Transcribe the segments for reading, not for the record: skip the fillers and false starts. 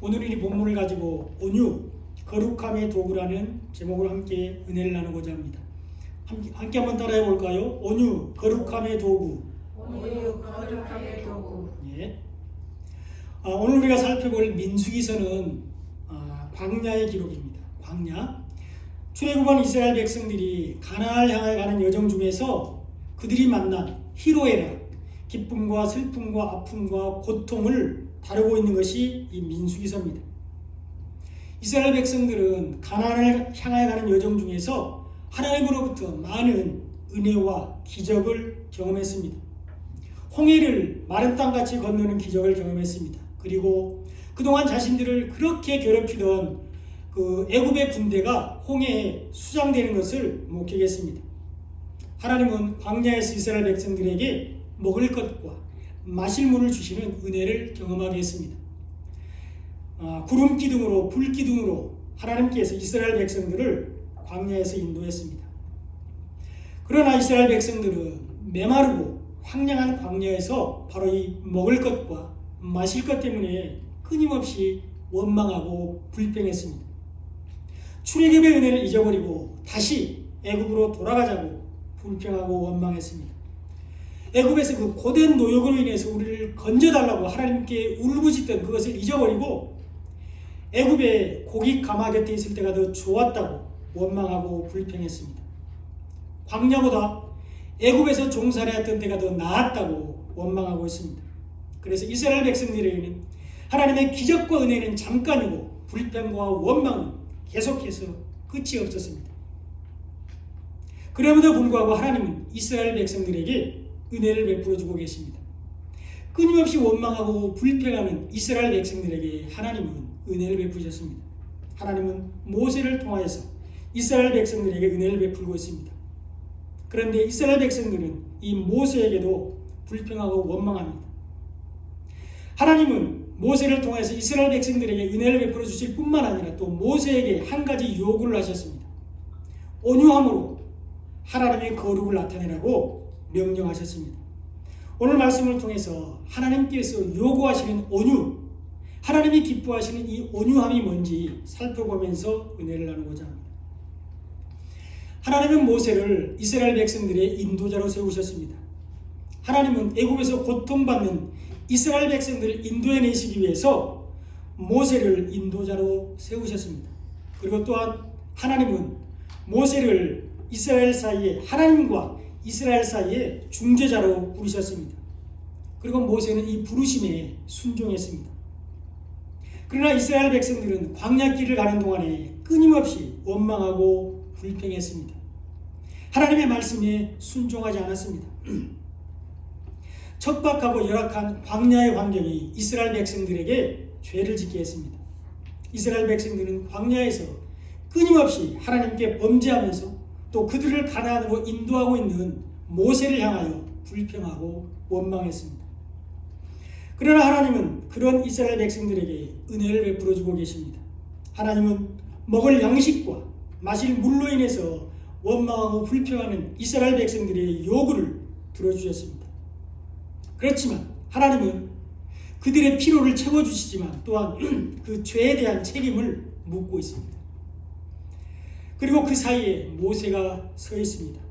오늘은 이 본문을 가지고 온유, 거룩함의 도구라는 제목으로 함께 은혜를 나누고자 합니다. 함께 한번 따라해 볼까요? 온유, 거룩함의 도구. 온유, 거룩함의 도구. 예. 오늘 우리가 살펴볼 민수기서는 광야의 기록입니다. 광야. 출애굽한 이스라엘 백성들이 가나안을 향해 가는 여정 중에서 그들이 만난 희로애락, 기쁨과 슬픔과 아픔과 고통을 다루고 있는 것이 이 민수기서입니다. 이스라엘 백성들은 가나안을 향해 가는 여정 중에서 하나님으로부터 많은 은혜와 기적을 경험했습니다. 홍해를 마른 땅같이 건너는 기적을 경험했습니다. 그리고 그동안 자신들을 그렇게 괴롭히던 그 애굽의 군대가 홍해에 수장되는 것을 목격했습니다. 하나님은 광야에서 이스라엘 백성들에게 먹을 것과 마실 물을 주시는 은혜를 경험하게 했습니다. 구름 기둥으로 불 기둥으로 하나님께서 이스라엘 백성들을 광야에서 인도했습니다. 그러나 이스라엘 백성들은 메마르고 황량한 광야에서 바로 이 먹을 것과 마실 것 때문에 끊임없이 원망하고 불평했습니다. 출애굽의 은혜를 잊어버리고 다시 애굽으로 돌아가자고 불평하고 원망했습니다. 애굽에서 그 고된 노역으로 인해서 우리를 건져달라고 하나님께 울부짖던 그것을 잊어버리고 애굽의 고기 가마 곁에 있을 때가 더 좋았다고 원망하고 불평했습니다. 광야보다 애굽에서 종살이했던 때가 더 나았다고 원망하고 있습니다. 그래서 이스라엘 백성들에게는 하나님의 기적과 은혜는 잠깐이고 불평과 원망은 계속해서 끝이 없었습니다. 그럼에도 불구하고 하나님은 이스라엘 백성들에게 은혜를 베풀어 주고 계십니다. 끊임없이 원망하고 불평하는 이스라엘 백성들에게 하나님은 은혜를 베푸셨습니다. 하나님은 모세를 통하여서 이스라엘 백성들에게 은혜를 베풀고 있습니다. 그런데 이스라엘 백성들은 이 모세에게도 불평하고 원망합니다. 하나님은 모세를 통해서 이스라엘 백성들에게 은혜를 베풀어 주실 뿐만 아니라 또 모세에게 한 가지 요구를 하셨습니다. 온유함으로 하나님의 거룩을 나타내라고 명령하셨습니다. 오늘 말씀을 통해서 하나님께서 요구하시는 온유, 하나님이 기뻐하시는 이 온유함이 뭔지 살펴보면서 은혜를 나누고자 합니다. 하나님은 모세를 이스라엘 백성들의 인도자로 세우셨습니다. 하나님은 애굽에서 고통받는 이스라엘 백성들을 인도해내시기 위해서 모세를 인도자로 세우셨습니다. 그리고 또한 하나님은 모세를 이스라엘 사이에 하나님과 이스라엘 사이에 중재자로 부르셨습니다. 그리고 모세는 이 부르심에 순종했습니다. 그러나 이스라엘 백성들은 광야길을 가는 동안에 끊임없이 원망하고 불평했습니다. 하나님의 말씀에 순종하지 않았습니다. 척박하고 열악한 광야의 환경이 이스라엘 백성들에게 죄를 짓게 했습니다. 이스라엘 백성들은 광야에서 끊임없이 하나님께 범죄하면서 또 그들을 가나안으로 인도하고 있는 모세를 향하여 불평하고 원망했습니다. 그러나 하나님은 그런 이스라엘 백성들에게 은혜를 베풀어 주고 계십니다. 하나님은 먹을 양식과 마실 물로 인해서 원망하고 불평하는 이스라엘 백성들의 요구를 들어주셨습니다. 그렇지만 하나님은 그들의 필요를 채워주시지만 또한 그 죄에 대한 책임을 묻고 있습니다. 그리고 그 사이에 모세가 서 있습니다.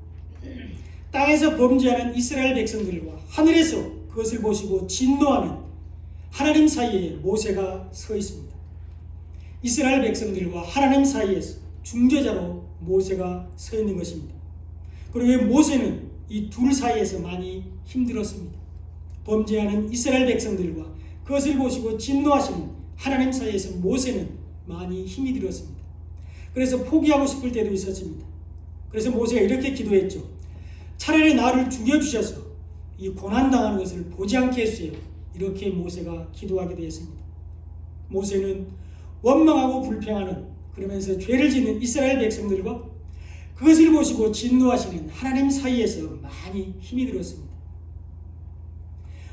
땅에서 범죄하는 이스라엘 백성들과 하늘에서 그것을 보시고 진노하는 하나님 사이에 모세가 서 있습니다. 이스라엘 백성들과 하나님 사이에서 중재자로 모세가 서 있는 것입니다. 그리고 모세는 이 둘 사이에서 많이 힘들었습니다. 범죄하는 이스라엘 백성들과 그것을 보시고 진노하시는 하나님 사이에서 모세는 많이 힘이 들었습니다. 그래서 포기하고 싶을 때도 있었습니다. 그래서 모세가 이렇게 기도했죠. 차라리 나를 죽여주셔서 이 고난당하는 것을 보지 않게 해주세요. 이렇게 모세가 기도하게 되었습니다. 모세는 원망하고 불평하는 그러면서 죄를 짓는 이스라엘 백성들과 그것을 보시고 진노하시는 하나님 사이에서 많이 힘이 들었습니다.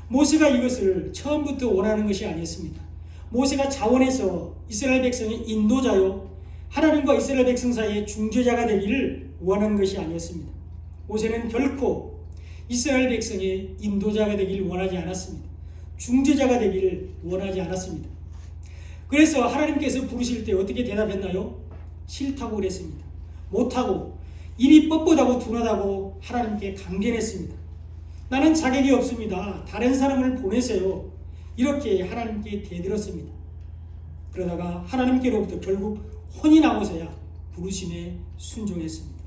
모세가 이것을 처음부터 원하는 것이 아니었습니다. 모세가 자원해서 이스라엘 백성의 인도자요 하나님과 이스라엘 백성 사이의 중재자가 되기를 원한 것이 아니었습니다. 모세는 결코 이스라엘 백성의 인도자가 되기를 원하지 않았습니다. 중재자가 되기를 원하지 않았습니다. 그래서 하나님께서 부르실 때 어떻게 대답했나요? 싫다고 그랬습니다. 못하고 입이 뻣뻣하고 둔하다고 하나님께 강변했습니다. 나는 자격이 없습니다. 다른 사람을 보내세요. 이렇게 하나님께 대들었습니다. 그러다가 하나님께로부터 결국 혼이 나고서야 부르심에 순종했습니다.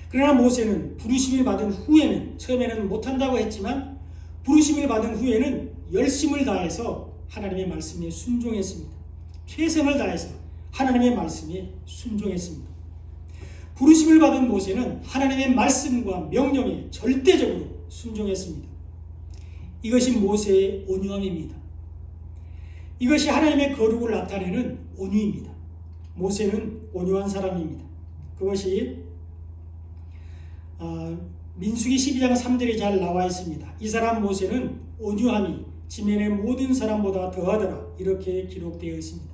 그러나 모세는 부르심을 받은 후에는, 처음에는 못한다고 했지만 부르심을 받은 후에는 열심을 다해서 하나님의 말씀에 순종했습니다. 최선을 다해서 하나님의 말씀에 순종했습니다. 부르심을 받은 모세는 하나님의 말씀과 명령에 절대적으로 순종했습니다. 이것이 모세의 온유함입니다. 이것이 하나님의 거룩을 나타내는 온유입니다. 모세는 온유한 사람입니다. 그것이 민수기 12장 3절에 잘 나와 있습니다. 이 사람 모세는 온유함이 지면의 모든 사람보다 더하더라, 이렇게 기록되어 있습니다.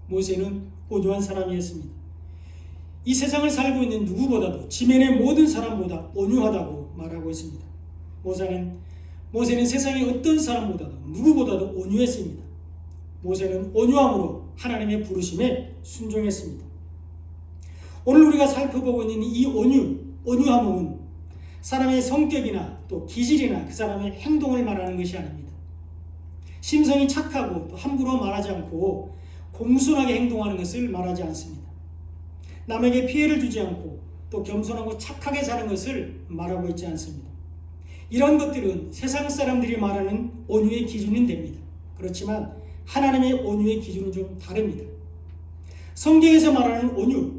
모세는 온유한 사람이었습니다. 이 세상을 살고 있는 누구보다도 지면의 모든 사람보다 온유하다고 말하고 있습니다. 모세는 세상의 어떤 사람보다도 누구보다도 온유했습니다. 모세는 온유함으로 하나님의 부르심에 순종했습니다. 오늘 우리가 살펴보고 있는 이 온유함은 사람의 성격이나 또 기질이나 그 사람의 행동을 말하는 것이 아닙니다. 심성이 착하고 또 함부로 말하지 않고 공손하게 행동하는 것을 말하지 않습니다. 남에게 피해를 주지 않고 또 겸손하고 착하게 사는 것을 말하고 있지 않습니다. 이런 것들은 세상 사람들이 말하는 온유의 기준은 됩니다. 그렇지만 하나님의 온유의 기준은 좀 다릅니다. 성경에서 말하는 온유,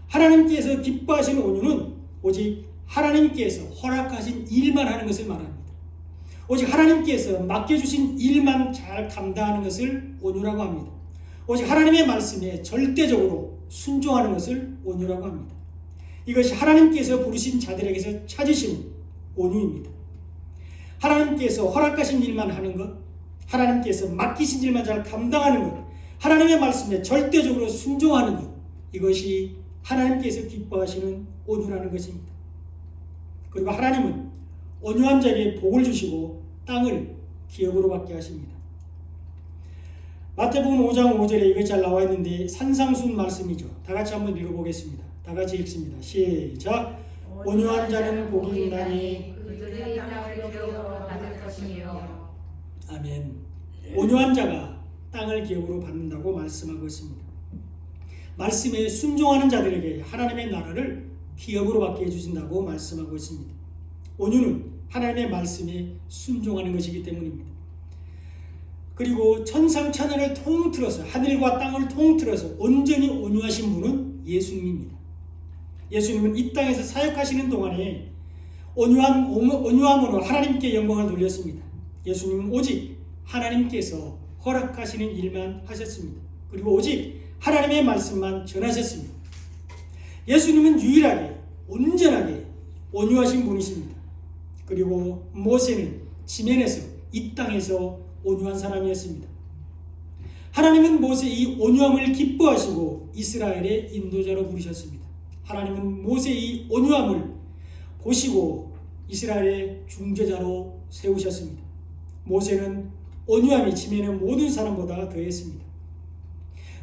하나님께서 기뻐하시는 온유는 오직 하나님께서 허락하신 일만 하는 것을 말합니다. 오직 하나님께서 맡겨주신 일만 잘 감당하는 것을 온유라고 합니다. 오직 하나님의 말씀에 절대적으로 순종하는 것을 온유라고 합니다. 이것이 하나님께서 부르신 자들에게서 찾으시는 온유입니다. 하나님께서 허락하신 일만 하는 것, 하나님께서 맡기신 일만 잘 감당하는 것, 하나님의 말씀에 절대적으로 순종하는 것, 이것이 하나님께서 기뻐하시는 온유라는 것입니다. 그리고 하나님은 온유한 자에게 복을 주시고 땅을 기업으로 받게 하십니다. 마태복음 5장 5절에 이것이 잘 나와 있는데 산상순 말씀이죠. 다 같이 한번 읽어보겠습니다. 다 같이 읽습니다. 시작. 온유한 자는 복이 있나니 그들의 땅을 기업으로 받을 것이며. 아멘. 온유한 자가 땅을 기업으로 받는다고 말씀하고 있습니다. 말씀에 순종하는 자들에게 하나님의 나라를 기업으로 받게 해주신다고 말씀하고 있습니다. 온유는 하나님의 말씀에 순종하는 것이기 때문입니다. 그리고 천상천하를 통틀어서, 하늘과 땅을 통틀어서 온전히 온유하신 분은 예수님입니다. 예수님은 이 땅에서 사역하시는 동안에 온유함으로 하나님께 영광을 돌렸습니다. 예수님은 오직 하나님께서 허락하시는 일만 하셨습니다. 그리고 오직 하나님의 말씀만 전하셨습니다. 예수님은 유일하게 온전하게 온유하신 분이십니다. 그리고 모세는 지면에서, 이 땅에서 온유한 사람이었습니다. 하나님은 모세의 이 온유함을 기뻐하시고 이스라엘의 인도자로 부르셨습니다. 하나님은 모세의 이 온유함을 보시고 이스라엘의 중재자로 세우셨습니다. 모세는 온유함이 지면의 모든 사람보다 더했습니다.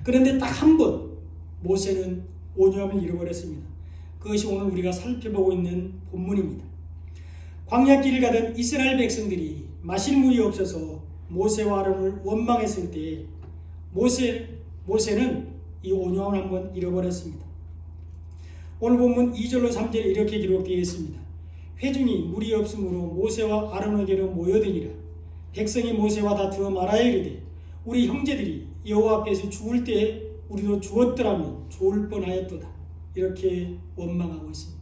그런데 딱 한 번 모세는 온유함을 잃어버렸습니다. 그것이 오늘 우리가 살펴보고 있는 본문입니다. 광야길을 가던 이스라엘 백성들이 마실 물이 없어서 모세와 아론을 원망했을 때 모세는 이 온유함을 한번 잃어버렸습니다. 오늘 본문 2절로 3절에 이렇게 기록되어 있습니다. 회중이 물이 없으므로 모세와 아론에게로 모여드니라. 백성이 모세와 다투어 말하여 이르되 우리 형제들이 여호와 앞에서 죽을 때에 우리도 죽었더라면 좋을 뻔하였도다. 이렇게 원망하고 있습니다.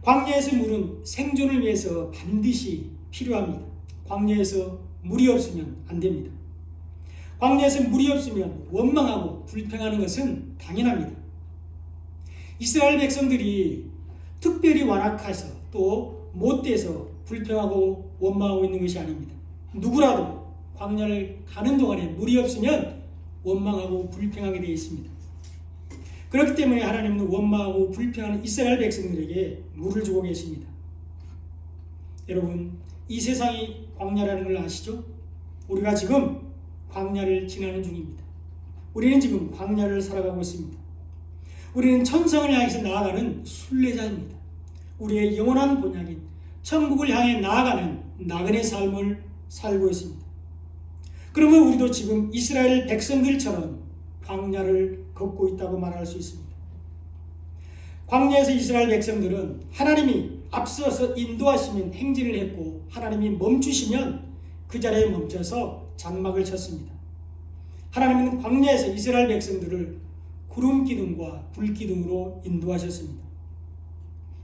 광야에서 물은 생존을 위해서 반드시 필요합니다. 광야에서 물이 없으면 안 됩니다. 광야에서 물이 없으면 원망하고 불평하는 것은 당연합니다. 이스라엘 백성들이 특별히 완악해서 또 못돼서 불평하고 원망하고 있는 것이 아닙니다. 누구라도 광야를 가는 동안에 물이 없으면 원망하고 불평하게 되어 있습니다. 그렇기 때문에 하나님은 원망하고 불평하는 이스라엘 백성들에게 물을 주고 계십니다. 여러분, 이 세상이 광야라는 걸 아시죠? 우리가 지금 광야를 지나는 중입니다. 우리는 지금 광야를 살아가고 있습니다. 우리는 천성을 향해서 나아가는 순례자입니다. 우리의 영원한 본향인 천국을 향해 나아가는 나그네 삶을 살고 있습니다. 그러면 우리도 지금 이스라엘 백성들처럼 광야를 걷고 있다고 말할 수 있습니다. 광야에서 이스라엘 백성들은 하나님이 앞서서 인도하시면 행진을 했고 하나님이 멈추시면 그 자리에 멈춰서 장막을 쳤습니다. 하나님은 광야에서 이스라엘 백성들을 구름 기둥과 불 기둥으로 인도하셨습니다.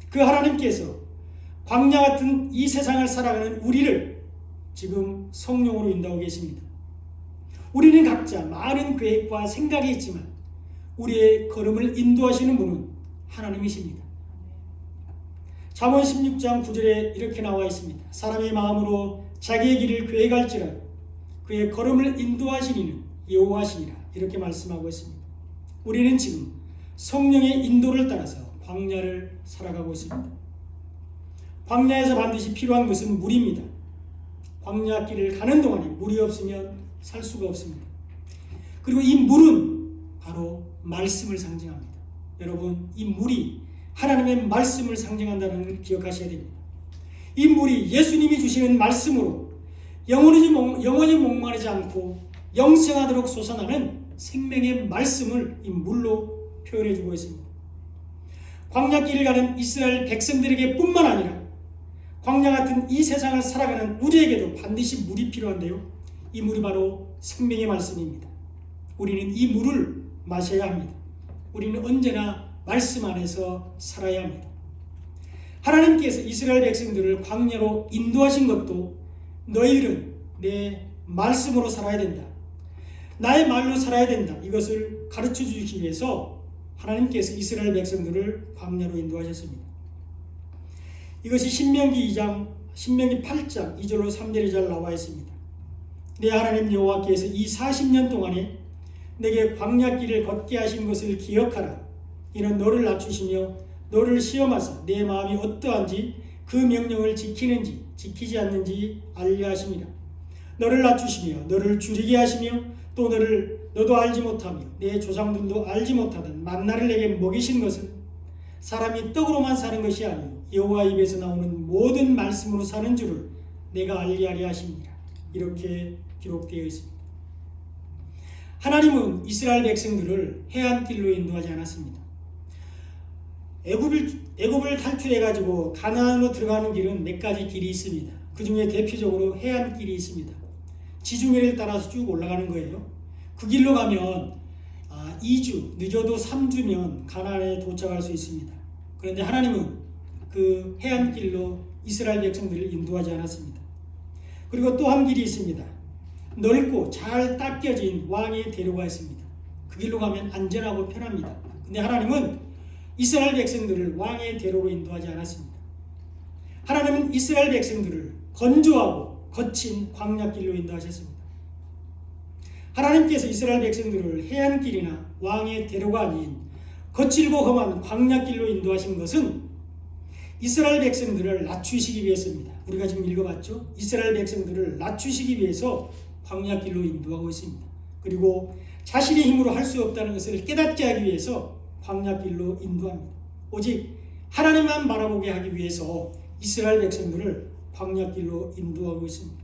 그 하나님께서 광야 같은 이 세상을 살아가는 우리를 지금 성령으로 인도하고 계십니다. 우리는 각자 많은 계획과 생각이 있지만 우리의 걸음을 인도하시는 분은 하나님이십니다. 잠언 16장 9절에 이렇게 나와 있습니다. 사람의 마음으로 자기의 길을 계획할지라도 그의 걸음을 인도하시니는 여호와시니라, 이렇게 말씀하고 있습니다. 우리는 지금 성령의 인도를 따라서 광야를 살아가고 있습니다. 광야에서 반드시 필요한 것은 물입니다. 광야길을 가는 동안에 물이 없으면 살 수가 없습니다. 그리고 이 물은 바로 말씀을 상징합니다. 여러분, 이 물이 하나님의 말씀을 상징한다는 걸 기억하셔야 됩니다. 이 물이 예수님이 주시는 말씀으로 영원히 목마르지 않고 영생하도록 솟아나는 생명의 말씀을 이 물로 표현해 주고 있습니다. 광야길을 가는 이스라엘 백성들에게 뿐만 아니라 광야 같은 이 세상을 살아가는 우리에게도 반드시 물이 필요한데요, 이 물이 바로 생명의 말씀입니다. 우리는 이 물을 마셔야 합니다. 우리는 언제나 말씀 안에서 살아야 합니다. 하나님께서 이스라엘 백성들을 광야로 인도하신 것도 너희들은 내 말씀으로 살아야 된다, 나의 말로 살아야 된다, 이것을 가르쳐 주시기 위해서 하나님께서 이스라엘 백성들을 광야로 인도하셨습니다. 이것이 신명기 8장 2절로 3절에 잘 나와 있습니다. 내 하나님 여호와께서 이 40년 동안에 내게 광야길을 걷게 하신 것을 기억하라. 이는 너를 낮추시며 너를 시험하사 내 마음이 어떠한지 그 명령을 지키는지 지키지 않는지 알려 하심이라. 너를 낮추시며 너를 줄이게 하시며 또 너도 알지 못하며 내 조상들도 알지 못하던 만나를 내게 먹이신 것은 사람이 떡으로만 사는 것이 아니요 여호와 입에서 나오는 모든 말씀으로 사는 줄을 내가 알게 하려 하십니다. 이렇게 기록되어 있습니다. 하나님은 이스라엘 백성들을 해안길로 인도하지 않았습니다. 애굽을 탈출해가지고 가나안으로 들어가는 길은 몇 가지 길이 있습니다. 그 중에 대표적으로 해안길이 있습니다. 지중해를 따라서 쭉 올라가는 거예요. 그 길로 가면 2주, 늦어도 3주면 가나안에 도착할 수 있습니다. 그런데 하나님은 그 해안길로 이스라엘 백성들을 인도하지 않았습니다. 그리고 또 한 길이 있습니다. 넓고 잘 닦여진 왕의 대로가 있습니다. 그 길로 가면 안전하고 편합니다. 근데 하나님은 이스라엘 백성들을 왕의 대로로 인도하지 않았습니다. 하나님은 이스라엘 백성들을 건조하고 거친 광야길로 인도하셨습니다. 하나님께서 이스라엘 백성들을 해안길이나 왕의 대로가 아닌 거칠고 험한 광야길로 인도하신 것은 이스라엘 백성들을 낮추시기 위해서입니다. 우리가 지금 읽어봤죠? 이스라엘 백성들을 낮추시기 위해서 광야길로 인도하고 있습니다. 그리고 자신의 힘으로 할 수 없다는 것을 깨닫게 하기 위해서 광야길로 인도합니다. 오직 하나님만 바라보게 하기 위해서 이스라엘 백성들을 광야길로 인도하고 있습니다.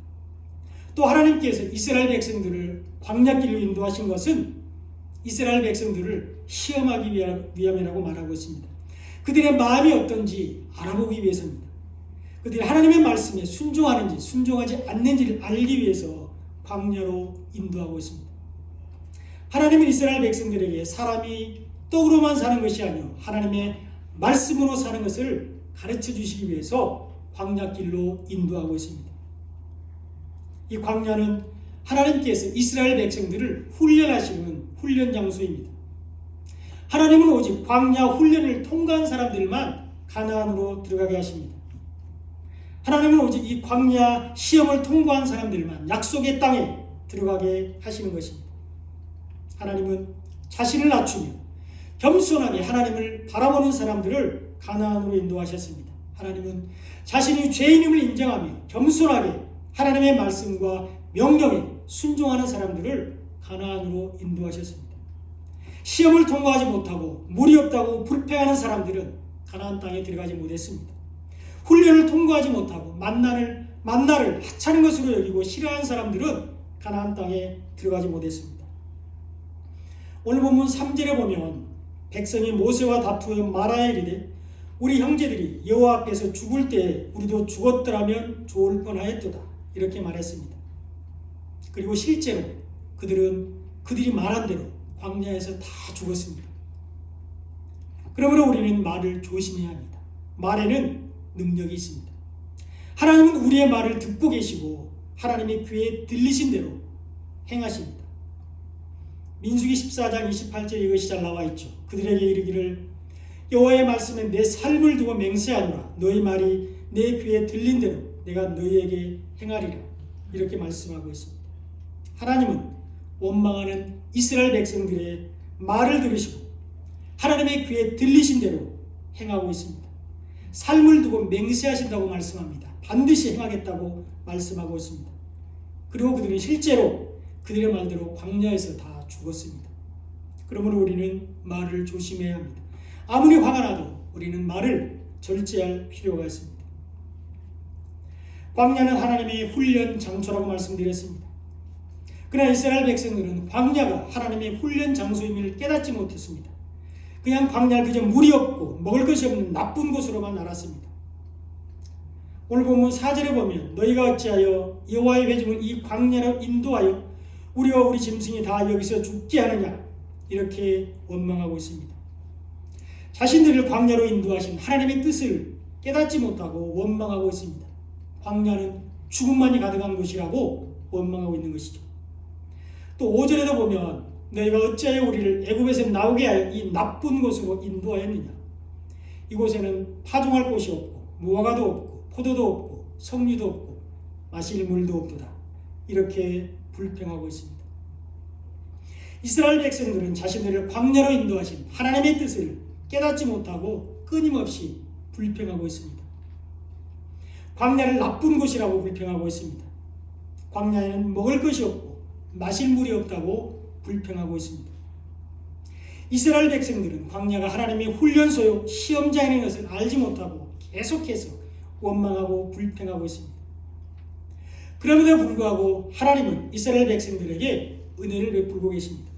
또 하나님께서 이스라엘 백성들을 광야길로 인도하신 것은 이스라엘 백성들을 시험하기 위함이라고 말하고 있습니다. 그들의 마음이 어떤지 알아보기 위해서입니다. 그들이 하나님의 말씀에 순종하는지 순종하지 않는지를 알기 위해서 광야로 인도하고 있습니다. 하나님은 이스라엘 백성들에게 사람이 떡으로만 사는 것이 아니요 하나님의 말씀으로 사는 것을 가르쳐 주시기 위해서 광야길로 인도하고 있습니다. 이 광야는 하나님께서 이스라엘 백성들을 훈련하시는 훈련 장소입니다. 하나님은 오직 광야 훈련을 통과한 사람들만 가나안으로 들어가게 하십니다. 하나님은 오직 이 광야 시험을 통과한 사람들만 약속의 땅에 들어가게 하시는 것입니다. 하나님은 자신을 낮추며 겸손하게 하나님을 바라보는 사람들을 가나안으로 인도하셨습니다. 하나님은 자신이 죄인임을 인정하며 겸손하게 하나님의 말씀과 명령에 순종하는 사람들을 가나안으로 인도하셨습니다. 시험을 통과하지 못하고 물이 없다고 불평하는 사람들은 가나안 땅에 들어가지 못했습니다. 훈련을 통과하지 못하고 만나를 하찮은 것으로 여기고 싫어하는 사람들은 가나안 땅에 들어가지 못했습니다. 오늘 본문 3절에 보면 백성이 모세와 다투어 말하여 이르되 우리 형제들이 여호와 앞에서 죽을 때에 우리도 죽었더라면 좋을 뻔하였도다 이렇게 말했습니다. 그리고 실제로 그들이 말한 대로 광야에서 다 죽었습니다. 그러므로 우리는 말을 조심해야 합니다. 말에는 능력이 있습니다. 하나님은 우리의 말을 듣고 계시고 하나님의 귀에 들리신 대로 행하십니다. 민수기 14장 28절에 이것이 잘 나와 있죠. 그들에게 이르기를 여호와의 말씀에 내 삶을 두고 맹세하노라. 너희 말이 내 귀에 들린 대로 내가 너희에게 행하리라. 이렇게 말씀하고 있습니다. 하나님은 원망하는 이스라엘 백성들의 말을 들으시고 하나님의 귀에 들리신 대로 행하고 있습니다. 삶을 두고 맹세하신다고 말씀합니다. 반드시 행하겠다고 말씀하고 있습니다. 그리고 그들은 실제로 그들의 말대로 광야에서 다 죽었습니다. 그러므로 우리는 말을 조심해야 합니다. 아무리 화가 나도 우리는 말을 절제할 필요가 있습니다. 광야는 하나님의 훈련 장소라고 말씀드렸습니다. 그러나 이스라엘 백성들은 광야가 하나님의 훈련 장소임을 깨닫지 못했습니다. 그냥 광야를 그저 물이 없고 먹을 것이 없는 나쁜 곳으로만 알았습니다. 오늘 본문 4절에 보면 너희가 어찌하여 여호와의 회중을 이 광야로 인도하여 우리와 우리 짐승이 다 여기서 죽게 하느냐 이렇게 원망하고 있습니다. 자신들을 광야로 인도하신 하나님의 뜻을 깨닫지 못하고 원망하고 있습니다. 광야는 죽음만이 가득한 곳이라고 원망하고 있는 것이죠. 또 5절에도 보면 너희가 어찌하여 우리를 애굽에서 나오게 하여 이 나쁜 곳으로 인도하였느냐. 이곳에는 파종할 곳이 없고 무화과도 없고 포도도 없고 석류도 없고 마실 물도 없도다. 이렇게 불평하고 있습니다. 이스라엘 백성들은 자신들을 광야로 인도하신 하나님의 뜻을 깨닫지 못하고 끊임없이 불평하고 있습니다. 광야를 나쁜 곳이라고 불평하고 있습니다. 광야에는 먹을 것이 없고 마실 물이 없다고 불평하고 있습니다. 이스라엘 백성들은 광야가 하나님의 훈련소요 시험장인 것을 알지 못하고 계속해서 원망하고 불평하고 있습니다. 그럼에도 불구하고 하나님은 이스라엘 백성들에게 은혜를 베풀고 계십니다.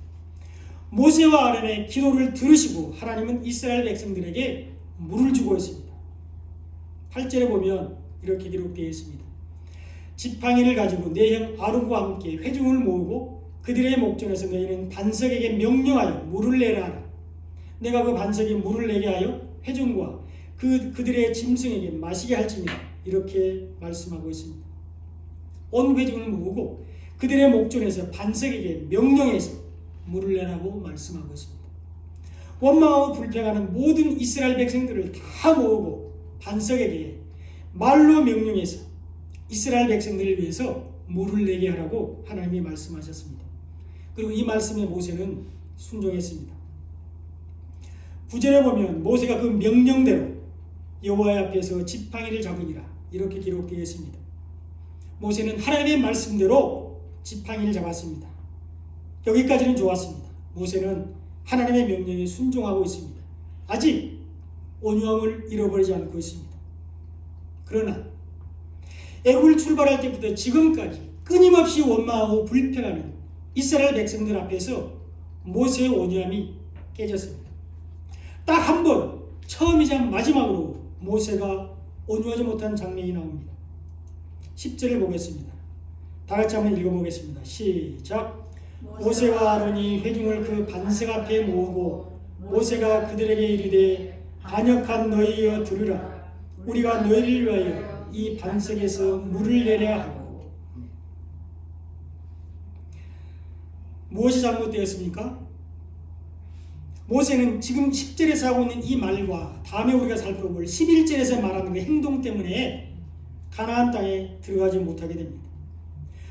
모세와 아론의 기도를 들으시고 하나님은 이스라엘 백성들에게 물을 주고 있습니다. 8절에 보면 이렇게 기록되어 있습니다. 지팡이를 가지고 내 형 아론과 함께 회중을 모으고 그들의 목전에서 너희는 반석에게 명령하여 물을 내라 하라. 내가 그 반석에 물을 내게 하여 회중과 그들의 짐승에게 마시게 할지니라. 이렇게 말씀하고 있습니다. 온 회중을 모으고 그들의 목전에서 반석에게 명령해서 물을 내라고 말씀하고 있습니다. 원망하고 불평하는 모든 이스라엘 백성들을 다 모으고 반석에게 말로 명령해서 이스라엘 백성들을 위해서 물을 내게 하라고 하나님이 말씀하셨습니다. 그리고 이 말씀에 모세는 순종했습니다. 9절에 보면 모세가 그 명령대로 여호와의 앞에서 지팡이를 잡으니라 이렇게 기록되어 있습니다. 모세는 하나님의 말씀대로 지팡이를 잡았습니다. 여기까지는 좋았습니다. 모세는 하나님의 명령에 순종하고 있습니다. 아직 온유함을 잃어버리지 않고 있습니다. 그러나 애굽을 출발할 때부터 지금까지 끊임없이 원망하고 불평하는 이스라엘 백성들 앞에서 모세의 온유함이 깨졌습니다. 딱 한 번 처음이자 마지막으로 모세가 온유하지 못한 장면이 나옵니다. 10절을 보겠습니다. 다 같이 한번 읽어보겠습니다. 시작. 모세와 아론이 회중을 그 반석 앞에 모으고 모세가 그들에게 이르되 반역한 너희여 들으라. 우리가 너희를 위하여 이 반석에서 물을 내려 하고. 무엇이 잘못되었습니까? 모세는 지금 10절에서 하고 있는 이 말과 다음에 우리가 살펴볼 11절에서 말하는 그 행동 때문에 가나안 땅에 들어가지 못하게 됩니다.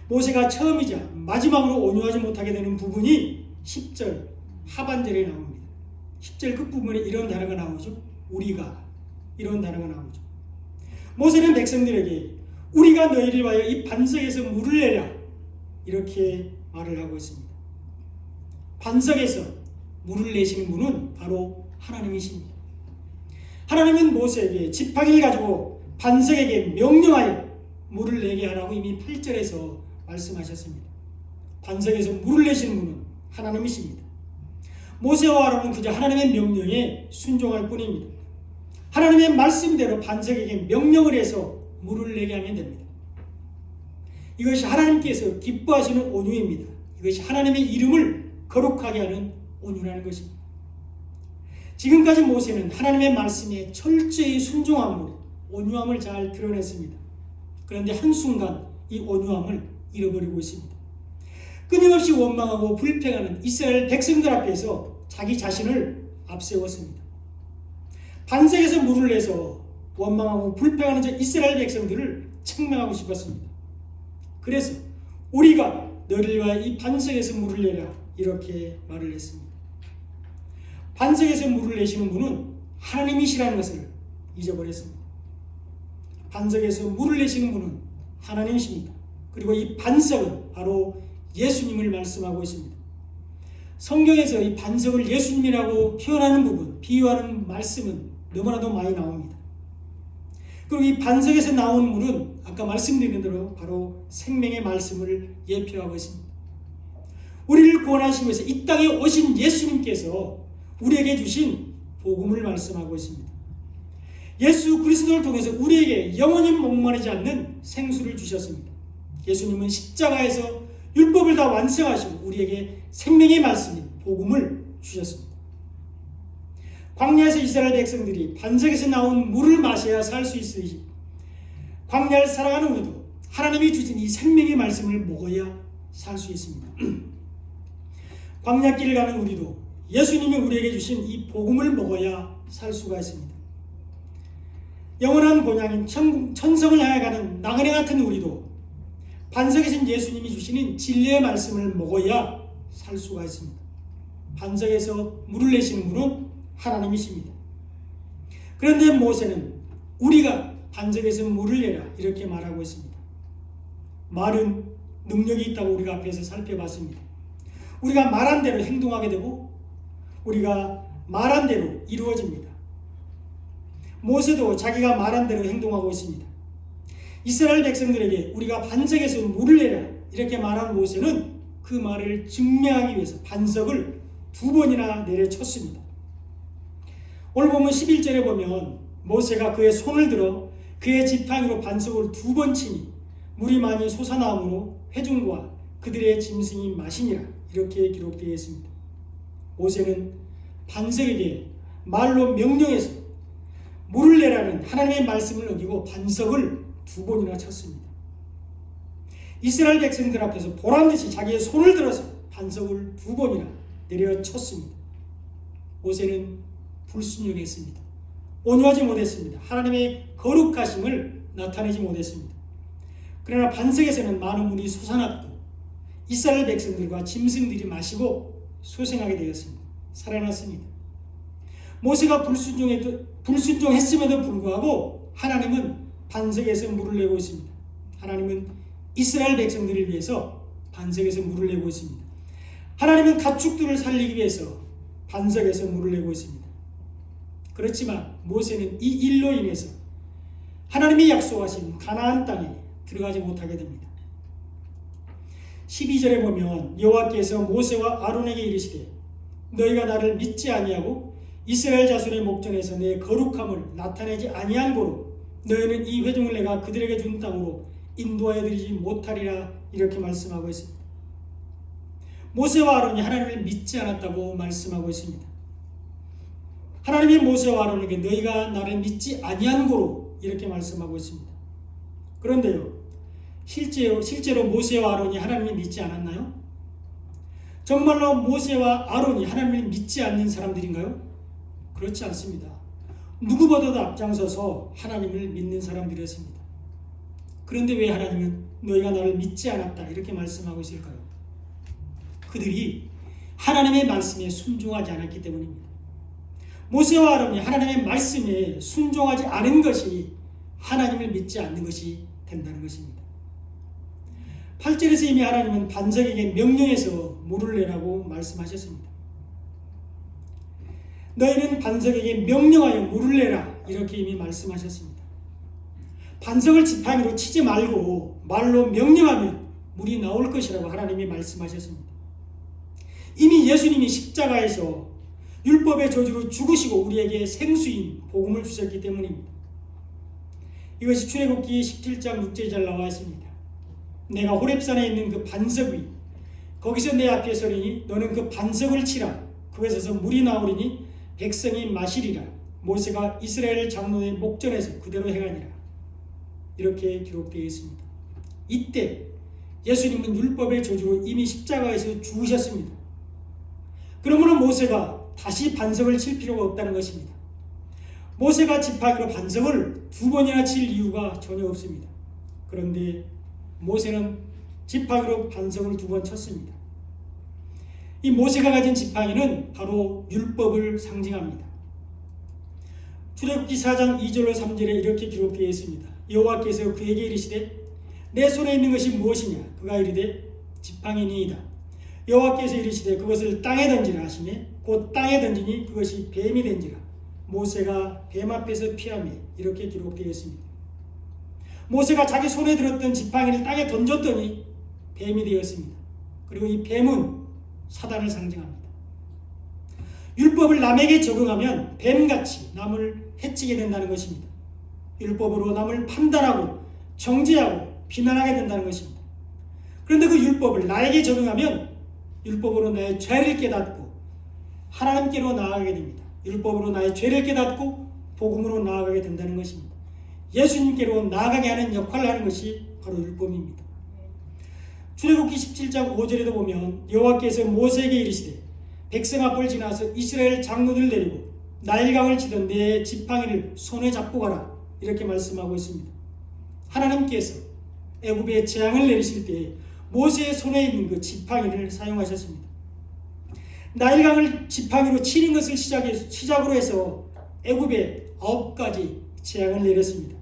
모세가 처음이자 마지막으로 온유하지 못하게 되는 부분이 10절 하반절에 나옵니다. 10절 끝부분에 이런 단어가 나오죠. 우리가 이런 단어가 나오죠. 모세는 백성들에게 우리가 너희를 위하여 이 반석에서 물을 내라 이렇게 말을 하고 있습니다. 반석에서 물을 내시는 분은 바로 하나님이십니다. 하나님은 모세에게 지팡이를 가지고 반석에게 명령하여 물을 내게 하라고 이미 8절에서 말씀하셨습니다. 반석에서 물을 내시는 분은 하나님이십니다. 모세와 아론은 그저 하나님의 명령에 순종할 뿐입니다. 하나님의 말씀대로 반석에게 명령을 해서 물을 내게 하면 됩니다. 이것이 하나님께서 기뻐하시는 온유입니다. 이것이 하나님의 이름을 거룩하게 하는 온유라는 것입니다. 지금까지 모세는 하나님의 말씀에 철저히 순종함으로 온유함을 잘 드러냈습니다. 그런데 한순간 이 온유함을 잃어버리고 있습니다. 끊임없이 원망하고 불평하는 이스라엘 백성들 앞에서 자기 자신을 앞세웠습니다. 반석에서 물을 내서 원망하고 불평하는 저 이스라엘 백성들을 책망하고 싶었습니다. 그래서 우리가 너를 위하여 이 반석에서 물을 내라 이렇게 말을 했습니다. 반석에서 물을 내시는 분은 하나님이시라는 것을 잊어버렸습니다. 반석에서 물을 내시는 분은 하나님이십니다. 그리고 이 반석은 바로 예수님을 말씀하고 있습니다. 성경에서 이 반석을 예수님이라고 표현하는 부분, 비유하는 말씀은 너무나도 많이 나옵니다. 그리고 이 반석에서 나온 물은 아까 말씀드린 대로 바로 생명의 말씀을 예표하고 있습니다. 우리를 구원하시기 위해서 이 땅에 오신 예수님께서 우리에게 주신 복음을 말씀하고 있습니다. 예수 그리스도를 통해서 우리에게 영원히 목마르지 않는 생수를 주셨습니다. 예수님은 십자가에서 율법을 다 완성하시고 우리에게 생명의 말씀인 복음을 주셨습니다. 광야에서 이스라엘 백성들이 반석에서 나온 물을 마셔야 살 수 있으니 광야를 살아가는 우리도 하나님이 주신 이 생명의 말씀을 먹어야 살 수 있습니다. 광야길을 가는 우리도 예수님이 우리에게 주신 이 복음을 먹어야 살 수가 있습니다. 영원한 본향인 천성을 향해 가는 나그네 같은 우리도 반석에서 예수님이 주시는 진리의 말씀을 먹어야 살 수가 있습니다. 반석에서 물을 내시는 분은 하나님이십니다. 그런데 모세는 우리가 반석에서 물을 내라 이렇게 말하고 있습니다. 말은 능력이 있다고 우리가 앞에서 살펴봤습니다. 우리가 말한 대로 행동하게 되고 우리가 말한 대로 이루어집니다. 모세도 자기가 말한 대로 행동하고 있습니다. 이스라엘 백성들에게 우리가 반석에서 물을 내라 이렇게 말한 모세는 그 말을 증명하기 위해서 반석을 2번이나 내려쳤습니다. 오늘 보면 11절에 보면 모세가 그의 손을 들어 그의 지팡이로 반석을 2번 치니 물이 많이 솟아나오므로 회중과 그들의 짐승이 마시니라 이렇게 기록되어 있습니다. 모세는 반석에게 말로 명령해서 물을 내라는 하나님의 말씀을 어기고 반석을 2번이나 쳤습니다. 이스라엘 백성들 앞에서 보란듯이 자기의 손을 들어서 반석을 2번이나 내려쳤습니다. 모세는 불순종했습니다. 온유하지 못했습니다. 하나님의 거룩하심을 나타내지 못했습니다. 그러나 반석에서는 많은 물이 솟아났고 이스라엘 백성들과 짐승들이 마시고 소생하게 되었습니다. 살아났습니다. 모세가 불순종했음에도 불구하고 하나님은 반석에서 물을 내고 있습니다. 하나님은 이스라엘 백성들을 위해서 반석에서 물을 내고 있습니다. 하나님은 가축들을 살리기 위해서 반석에서 물을 내고 있습니다. 그렇지만 모세는 이 일로 인해서 하나님이 약속하신 가나안 땅에 들어가지 못하게 됩니다. 12절에 보면 여호와께서 모세와 아론에게 이르시되 너희가 나를 믿지 아니하고 이스라엘 자손의 목전에서 내 거룩함을 나타내지 아니한 고로 너희는 이 회중을 내가 그들에게 준 땅으로 인도하여 드리지 못하리라 이렇게 말씀하고 있습니다. 모세와 아론이 하나님을 믿지 않았다고 말씀하고 있습니다. 하나님이 모세와 아론에게 너희가 나를 믿지 아니한 고로 이렇게 말씀하고 있습니다. 그런데요, 실제로 모세와 아론이 하나님을 믿지 않았나요? 정말로 모세와 아론이 하나님을 믿지 않는 사람들인가요? 그렇지 않습니다. 누구보다도 앞장서서 하나님을 믿는 사람들이었습니다. 그런데 왜 하나님은 너희가 나를 믿지 않았다 이렇게 말씀하고 있을까요? 그들이 하나님의 말씀에 순종하지 않았기 때문입니다. 모세와 아론이 하나님의 말씀에 순종하지 않은 것이 하나님을 믿지 않는 것이 된다는 것입니다. 8절에서 이미 하나님은 반석에게 명령해서 물을 내라고 말씀하셨습니다. 너희는 반석에게 명령하여 물을 내라 이렇게 이미 말씀하셨습니다. 반석을 지팡이로 치지 말고 말로 명령하면 물이 나올 것이라고 하나님이 말씀하셨습니다. 이미 예수님이 십자가에서 율법의 저주로 죽으시고 우리에게 생수인 복음을 주셨기 때문입니다. 이것이 출애굽기 17장 6절에 나와 있습니다. 내가 호렙산에 있는 그 반석 위 거기서 내 앞에 서리니 너는 그 반석을 치라. 그것에서 물이 나오리니 백성이 마시리라. 모세가 이스라엘 장로의 목전에서 그대로 행하니라. 이렇게 기록되어 있습니다. 이때 예수님은 율법의 저주로 이미 십자가에서 죽으셨습니다. 그러므로 모세가 다시 반석을 칠 필요가 없다는 것입니다. 모세가 지팡이로 반석을 2번이나 칠 이유가 전혀 없습니다. 그런데 모세는 지팡이로 반석을 2번 쳤습니다. 이 모세가 가진 지팡이는 바로 율법을 상징합니다. 출애굽기 4장 2절로 3절에 이렇게 기록되어 있습니다. 여호와께서 그에게 이르시되 내 손에 있는 것이 무엇이냐? 그가 이르되 지팡이니이다. 여호와께서 이르시되 그것을 땅에 던지라 하시매 곧 땅에 던지니 그것이 뱀이 된지라. 모세가 뱀 앞에서 피하며 이렇게 기록되어 있습니다. 모세가 자기 손에 들었던 지팡이를 땅에 던졌더니 뱀이 되었습니다. 그리고 이 뱀은 사단을 상징합니다. 율법을 남에게 적용하면 뱀같이 남을 해치게 된다는 것입니다. 율법으로 남을 판단하고 정죄하고 비난하게 된다는 것입니다. 그런데 그 율법을 나에게 적용하면 율법으로 나의 죄를 깨닫고 하나님께로 나아가게 됩니다. 율법으로 나의 죄를 깨닫고 복음으로 나아가게 된다는 것입니다. 예수님께로 나아가게 하는 역할을 하는 것이 바로 율법입니다. 출애굽기 17장 5절에도 보면 여호와께서 모세에게 이르시되 백성 앞을 지나서 이스라엘 장로들을 데리고 나일강을 치던 내 지팡이를 손에 잡고 가라 이렇게 말씀하고 있습니다. 하나님께서 애굽에 재앙을 내리실 때 모세의 손에 있는 그 지팡이를 사용하셨습니다. 나일강을 지팡이로 치는 것을 시작으로 해서 애굽에 9가지 재앙을 내렸습니다.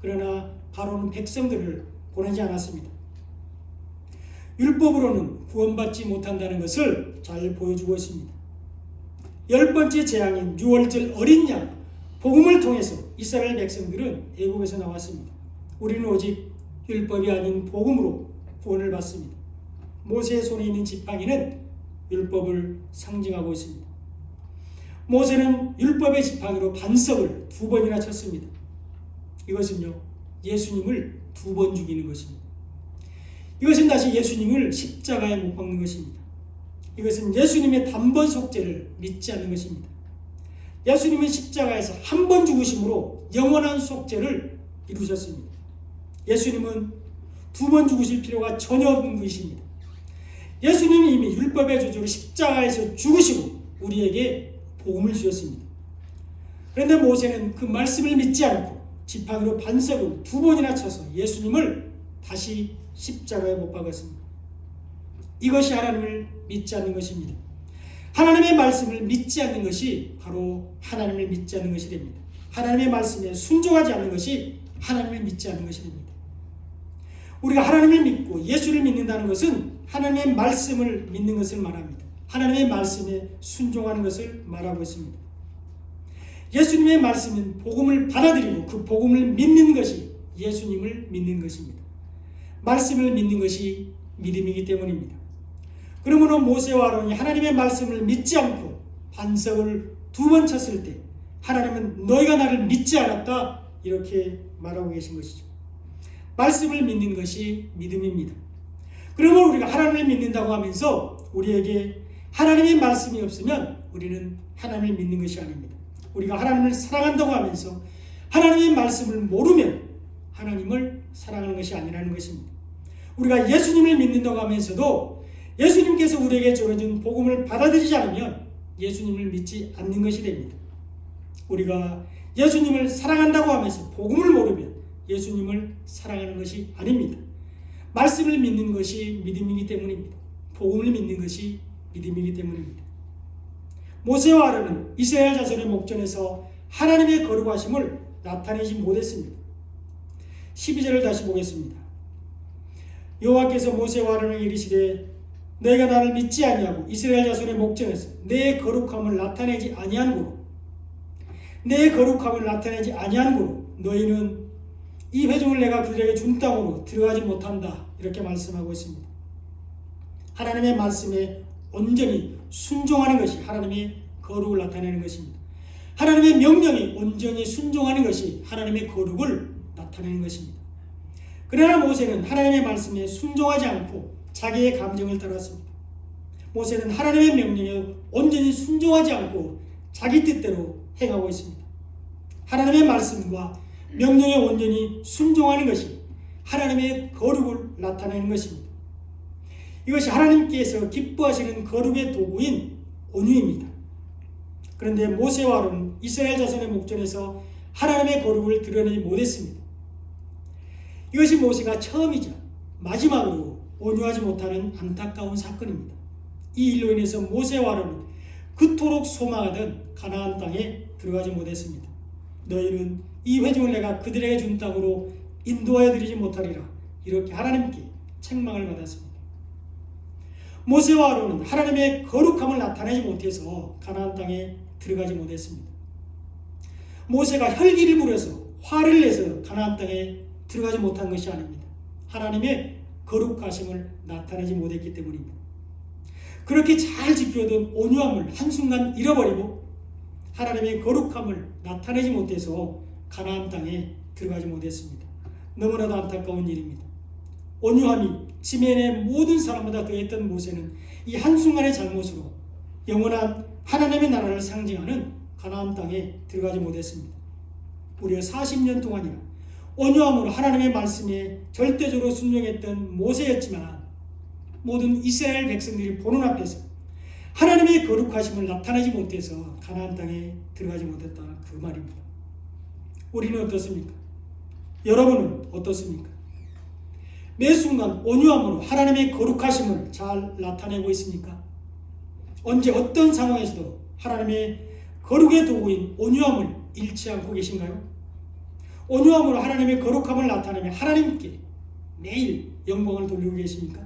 그러나 바로는 백성들을 보내지 않았습니다. 율법으로는 구원받지 못한다는 것을 잘 보여주고 있습니다. 10번째 재앙인 유월절 어린 양 복음을 통해서 이스라엘 백성들은 애굽에서 나왔습니다. 우리는 오직 율법이 아닌 복음으로 구원을 받습니다. 모세의 손에 있는 지팡이는 율법을 상징하고 있습니다. 모세는 율법의 지팡이로 반석을 2번이나 쳤습니다. 이것은요, 예수님을 2번 죽이는 것입니다. 이것은 다시 예수님을 십자가에 못 박는 것입니다. 이것은 예수님의 단번 속죄를 믿지 않는 것입니다. 예수님은 십자가에서 한 번 죽으심으로 영원한 속죄를 이루셨습니다. 예수님은 2번 죽으실 필요가 전혀 없는 것입니다. 예수님은 이미 율법의 저주로 십자가에서 죽으시고 우리에게 복음을 주셨습니다. 그런데 모세는 그 말씀을 믿지 않고 지팡이로 반석을 2번이나 쳐서 예수님을 다시 십자가에 못 박았습니다. 이것이 하나님을 믿지 않는 것입니다. 하나님의 말씀을 믿지 않는 것이 바로 하나님을 믿지 않는 것이 됩니다. 하나님의 말씀에 순종하지 않는 것이 하나님을 믿지 않는 것이 됩니다. 우리가 하나님을 믿고 예수를 믿는다는 것은 하나님의 말씀을 믿는 것을 말합니다. 하나님의 말씀에 순종하는 것을 말하고 있습니다. 예수님의 말씀은 복음을 받아들이고 그 복음을 믿는 것이 예수님을 믿는 것입니다. 말씀을 믿는 것이 믿음이기 때문입니다. 그러므로 모세와 아론이 하나님의 말씀을 믿지 않고 반석을 2번 쳤을 때 하나님은 너희가 나를 믿지 않았다 이렇게 말하고 계신 것이죠. 말씀을 믿는 것이 믿음입니다. 그러므로 우리가 하나님을 믿는다고 하면서 우리에게 하나님의 말씀이 없으면 우리는 하나님을 믿는 것이 아닙니다. 우리가 하나님을 사랑한다고 하면서 하나님의 말씀을 모르면 하나님을 사랑하는 것이 아니라는 것입니다. 우리가 예수님을 믿는다고 하면서도 예수님께서 우리에게 주어진 복음을 받아들이지 않으면 예수님을 믿지 않는 것이 됩니다. 우리가 예수님을 사랑한다고 하면서 복음을 모르면 예수님을 사랑하는 것이 아닙니다. 말씀을 믿는 것이 믿음이기 때문입니다. 복음을 믿는 것이 믿음이기 때문입니다. 모세와 아론은 이스라엘 자손의 목전에서 하나님의 거룩하심을 나타내지 못했습니다. 12절을 다시 보겠습니다. 여호와께서 모세와 아론에게 이르시되 너희가 나를 믿지 아니하고 이스라엘 자손의 목전에서 내 거룩함을 나타내지 아니한 고로 너희는 이 회중을 내가 그들에게 준 땅으로 들어가지 못한다. 이렇게 말씀하고 있습니다. 하나님의 말씀에 온전히 순종하는 것이 하나님의 거룩을 나타내는 것입니다. 하나님의 명령에 온전히 순종하는 것이 하나님의 거룩을 나타내는 것입니다. 그러나 모세는 하나님의 말씀에 순종하지 않고 자기의 감정을 따랐습니다. 모세는 하나님의 명령에 온전히 순종하지 않고 자기 뜻대로 행하고 있습니다. 하나님의 말씀과 명령에 온전히 순종하는 것이 하나님의 거룩을 나타내는 것입니다. 이것이 하나님께서 기뻐하시는 거룩의 도구인 온유입니다. 그런데 모세와 아론은 이스라엘 자손의 목전에서 하나님의 거룩을 드러내지 못했습니다. 이것이 모세가 처음이자 마지막으로 온유하지 못하는 안타까운 사건입니다. 이 일로 인해서 모세와 아론은 그토록 소망하던 가나안 땅에 들어가지 못했습니다. 너희는 이 회중을 내가 그들에게 준 땅으로 인도하여 드리지 못하리라. 이렇게 하나님께 책망을 받았습니다. 모세와 아론은 하나님의 거룩함을 나타내지 못해서 가나안 땅에 들어가지 못했습니다. 모세가 혈기를 부려서 화를 내서 가나안 땅에 들어가지 못한 것이 아닙니다. 하나님의 거룩하심을 나타내지 못했기 때문입니다. 그렇게 잘 지켜둔 온유함을 한순간 잃어버리고 하나님의 거룩함을 나타내지 못해서 가나안 땅에 들어가지 못했습니다. 너무나도 안타까운 일입니다. 온유함이 지면의 모든 사람보다 더했던 모세는 이 한순간의 잘못으로 영원한 하나님의 나라를 상징하는 가나안 땅에 들어가지 못했습니다. 무려 40년 동안이나 온유함으로 하나님의 말씀에 절대적으로 순종했던 모세였지만 모든 이스라엘 백성들이 보는 앞에서 하나님의 거룩하심을 나타내지 못해서 가나안 땅에 들어가지 못했다는 그 말입니다. 우리는 어떻습니까? 여러분은 어떻습니까? 매 순간 온유함으로 하나님의 거룩하심을 잘 나타내고 있습니까? 언제 어떤 상황에서도 하나님의 거룩의 도구인 온유함을 잃지 않고 계신가요? 온유함으로 하나님의 거룩함을 나타내며 하나님께 매일 영광을 돌리고 계십니까?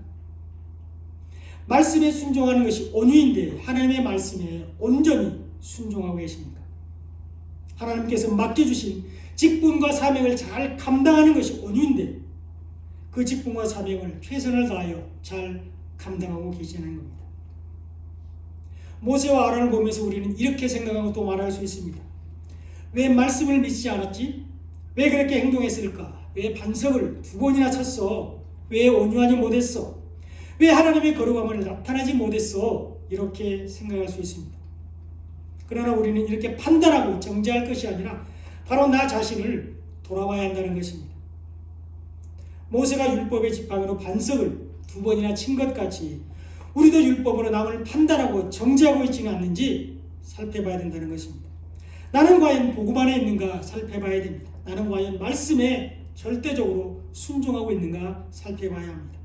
말씀에 순종하는 것이 온유인데 하나님의 말씀에 온전히 순종하고 계십니까? 하나님께서 맡겨주신 직분과 사명을 잘 감당하는 것이 온유인데 그 직분과 사명을 최선을 다하여 잘 감당하고 계시는 겁니다. 모세와 아론을 보면서 우리는 이렇게 생각하고 또 말할 수 있습니다. 왜 말씀을 믿지 않았지? 왜 그렇게 행동했을까? 왜 반석을 2번이나 쳤어? 왜 온유하지 못했어? 왜 하나님의 거룩함을 나타내지 못했어? 이렇게 생각할 수 있습니다. 그러나 우리는 이렇게 판단하고 정죄할 것이 아니라 바로 나 자신을 돌아봐야 한다는 것입니다. 모세가 율법의 지팡이로 반석을 2번이나 친 것 같이 우리도 율법으로 남을 판단하고 정죄하고 있지는 않는지 살펴봐야 된다는 것입니다. 나는 과연 복음 안에 있는가 살펴봐야 됩니다. 나는 과연 말씀에 절대적으로 순종하고 있는가 살펴봐야 합니다.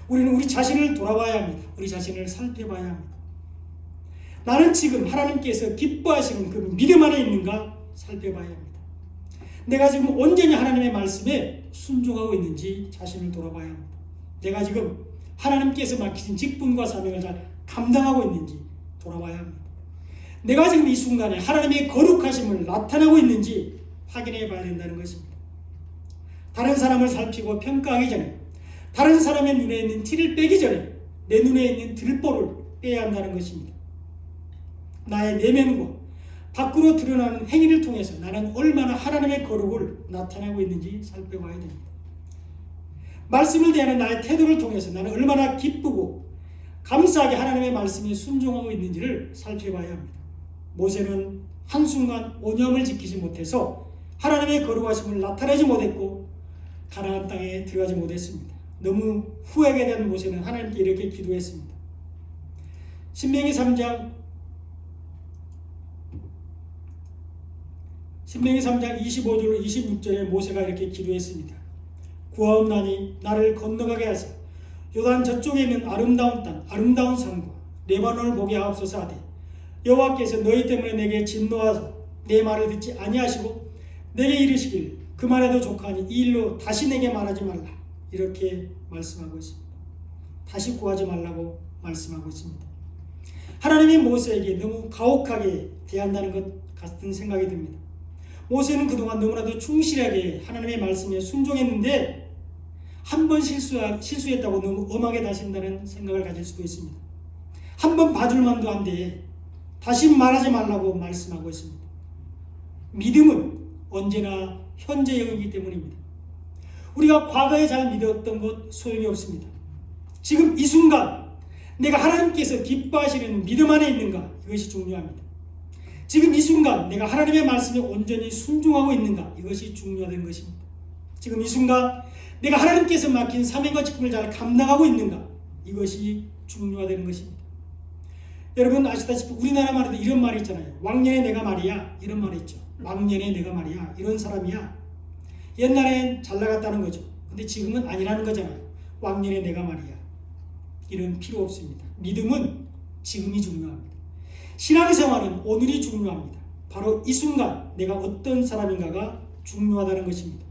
우리는 우리 자신을 돌아봐야 합니다. 우리 자신을 살펴봐야 합니다. 나는 지금 하나님께서 기뻐하시는 그 믿음 안에 있는가 살펴봐야 합니다. 내가 지금 온전히 하나님의 말씀에 순종하고 있는지 자신을 돌아봐야 합니다. 내가 지금 하나님께서 맡기신 직분과 사명을 잘 감당하고 있는지 돌아봐야 합니다. 내가 지금 이 순간에 하나님의 거룩하심을 나타내고 있는지 확인해 봐야 된다는 것입니다. 다른 사람을 살피고 평가하기 전에, 다른 사람의 눈에 있는 티를 빼기 전에 내 눈에 있는 들보를 빼야 한다는 것입니다. 나의 내면과 밖으로 드러나는 행위를 통해서 나는 얼마나 하나님의 거룩을 나타내고 있는지 살펴봐야 됩니다. 말씀을 대하는 나의 태도를 통해서 나는 얼마나 기쁘고 감사하게 하나님의 말씀에 순종하고 있는지를 살펴봐야 합니다. 모세는 한순간 온유함을 지키지 못해서 하나님의 거룩하심을 나타내지 못했고 가나안 땅에 들어가지 못했습니다. 너무 후회하게 된 모세는 하나님께 이렇게 기도했습니다. 신명기 3장 25절 26절에 모세가 이렇게 기도했습니다. 구하옵나니 나를 건너가게 하사 요단 저쪽에 있는 아름다운 땅 아름다운 산과 레바논을 보게 하옵소서 하되 여호와께서 너희 때문에 내게 진노하사 내 말을 듣지 아니하시고 내게 이르시길 그만해도 족하니 이 일로 다시 내게 말하지 말라. 이렇게 말씀하고 있습니다. 다시 구하지 말라고 말씀하고 있습니다. 하나님이 모세에게 너무 가혹하게 대한다는 것 같은 생각이 듭니다. 모세는 그동안 너무나도 충실하게 하나님의 말씀에 순종했는데 한 번 실수했다고 너무 엄하게 다신다는 생각을 가질 수도 있습니다. 한 번 봐줄 만도 한데 다시 말하지 말라고 말씀하고 있습니다. 믿음은 언제나 현재형이기 때문입니다. 우리가 과거에 잘 믿었던 것 소용이 없습니다. 지금 이 순간 내가 하나님께서 기뻐하시는 믿음 안에 있는가, 이것이 중요합니다. 지금 이 순간 내가 하나님의 말씀에 온전히 순종하고 있는가, 이것이 중요한 것입니다. 지금 이 순간 내가 하나님께서 맡긴 사명과 직분을 잘 감당하고 있는가, 이것이 중요하다는 것입니다. 여러분 아시다시피 우리나라 말에도 이런 말이 있잖아요. 왕년에 내가 말이야, 이런 말이 있죠. 왕년에 내가 말이야, 이런 사람이야. 옛날엔 잘 나갔다는 거죠. 근데 지금은 아니라는 거잖아요. 왕년에 내가 말이야, 이런 필요 없습니다. 믿음은 지금이 중요합니다. 신앙생활은 오늘이 중요합니다. 바로 이 순간 내가 어떤 사람인가가 중요하다는 것입니다.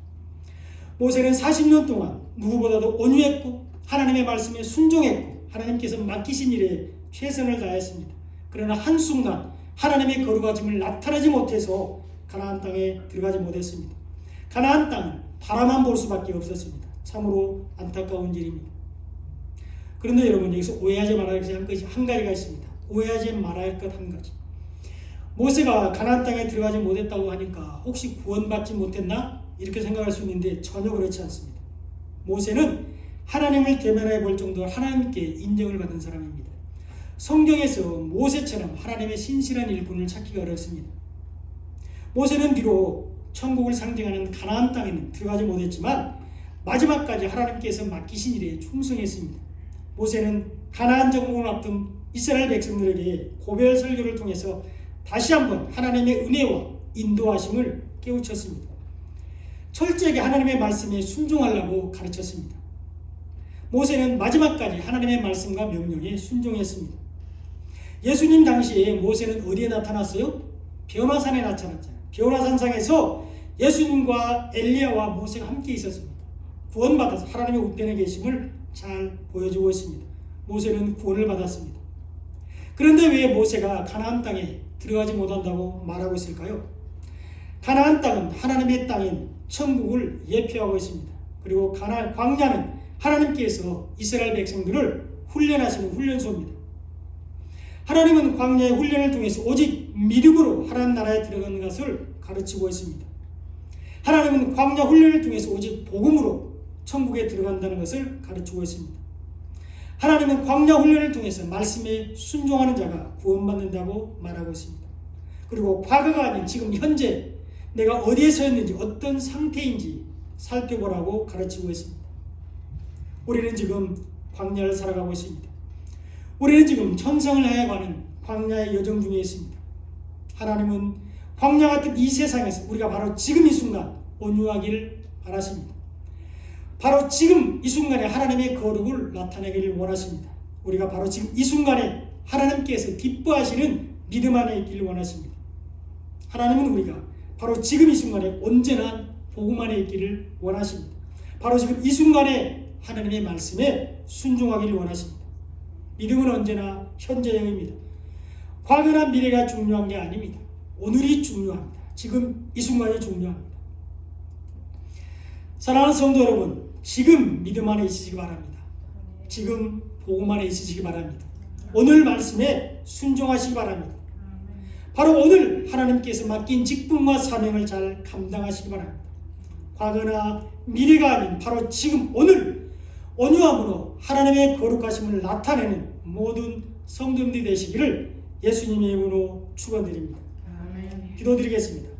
모세는 40년 동안 누구보다도 온유했고 하나님의 말씀에 순종했고 하나님께서 맡기신 일에 최선을 다했습니다. 그러나 한순간 하나님의 거룩하심을 나타내지 못해서 가나안 땅에 들어가지 못했습니다. 가나안 땅은 바라만 볼 수밖에 없었습니다. 참으로 안타까운 일입니다. 그런데 여러분 여기서 오해하지 말아야 할 것이 한 가지가 있습니다. 오해하지 말아야 할 것 한 가지. 모세가 가나안 땅에 들어가지 못했다고 하니까 혹시 구원받지 못했나? 이렇게 생각할 수 있는데 전혀 그렇지 않습니다. 모세는 하나님을 대면해 볼 정도로 하나님께 인정을 받은 사람입니다. 성경에서 모세처럼 하나님의 신실한 일꾼을 찾기가 어렵습니다. 모세는 비록 천국을 상징하는 가나안 땅에는 들어가지 못했지만 마지막까지 하나님께서 맡기신 일에 충성했습니다. 모세는 가나안 정복을 앞둔 이스라엘 백성들에게 고별 설교를 통해서 다시 한번 하나님의 은혜와 인도하심을 깨우쳤습니다. 철저하게 하나님의 말씀에 순종하려고 가르쳤습니다. 모세는 마지막까지 하나님의 말씀과 명령에 순종했습니다. 예수님 당시에 모세는 어디에 나타났어요? 변화산에 나타났잖아요. 변화산상에서 예수님과 엘리야와 모세가 함께 있었습니다. 구원받아서 하나님의 우편에 계심을 잘 보여주고 있습니다. 모세는 구원을 받았습니다. 그런데 왜 모세가 가나안 땅에 들어가지 못한다고 말하고 있을까요? 가나안 땅은 하나님의 땅인 천국을 예표하고 있습니다. 그리고 광야는 하나님께서 이스라엘 백성들을 훈련하시는 훈련소입니다. 하나님은 광야의 훈련을 통해서 오직 믿음으로 하나님 나라에 들어가는 것을 가르치고 있습니다. 하나님은 광야 훈련을 통해서 오직 복음으로 천국에 들어간다는 것을 가르치고 있습니다. 하나님은 광야 훈련을 통해서 말씀에 순종하는 자가 구원받는다고 말하고 있습니다. 그리고 과거가 아닌 지금 현재 내가 어디에 서 있는지 어떤 상태인지 살펴보라고 가르치고 있습니다. 우리는 지금 광야를 살아가고 있습니다. 우리는 지금 천성을 향해 가는 광야의 여정 중에 있습니다. 하나님은 광야 같은 이 세상에서 우리가 바로 지금 이 순간 온유하기를 바라십니다. 바로 지금 이 순간에 하나님의 거룩을 나타내기를 원하십니다. 우리가 바로 지금 이 순간에 하나님께서 기뻐하시는 믿음 안에 있기를 원하십니다. 하나님은 우리가 바로 지금 이 순간에 언제나 복음 안에 있기를 원하십니다. 바로 지금 이 순간에 하나님의 말씀에 순종하기를 원하십니다. 믿음은 언제나 현재형입니다. 과거나 미래가 중요한 게 아닙니다. 오늘이 중요합니다. 지금 이 순간이 중요합니다. 사랑하는 성도 여러분, 지금 믿음 안에 있으시기 바랍니다. 지금 복음 안에 있으시기 바랍니다. 오늘 말씀에 순종하시기 바랍니다. 바로 오늘 하나님께서 맡긴 직분과 사명을 잘 감당하시기 바랍니다. 과거나 미래가 아닌 바로 지금 오늘 온유함으로 하나님의 거룩하심을 나타내는 모든 성도님들이 되시기를 예수님의 이름으로 축원드립니다. 기도드리겠습니다.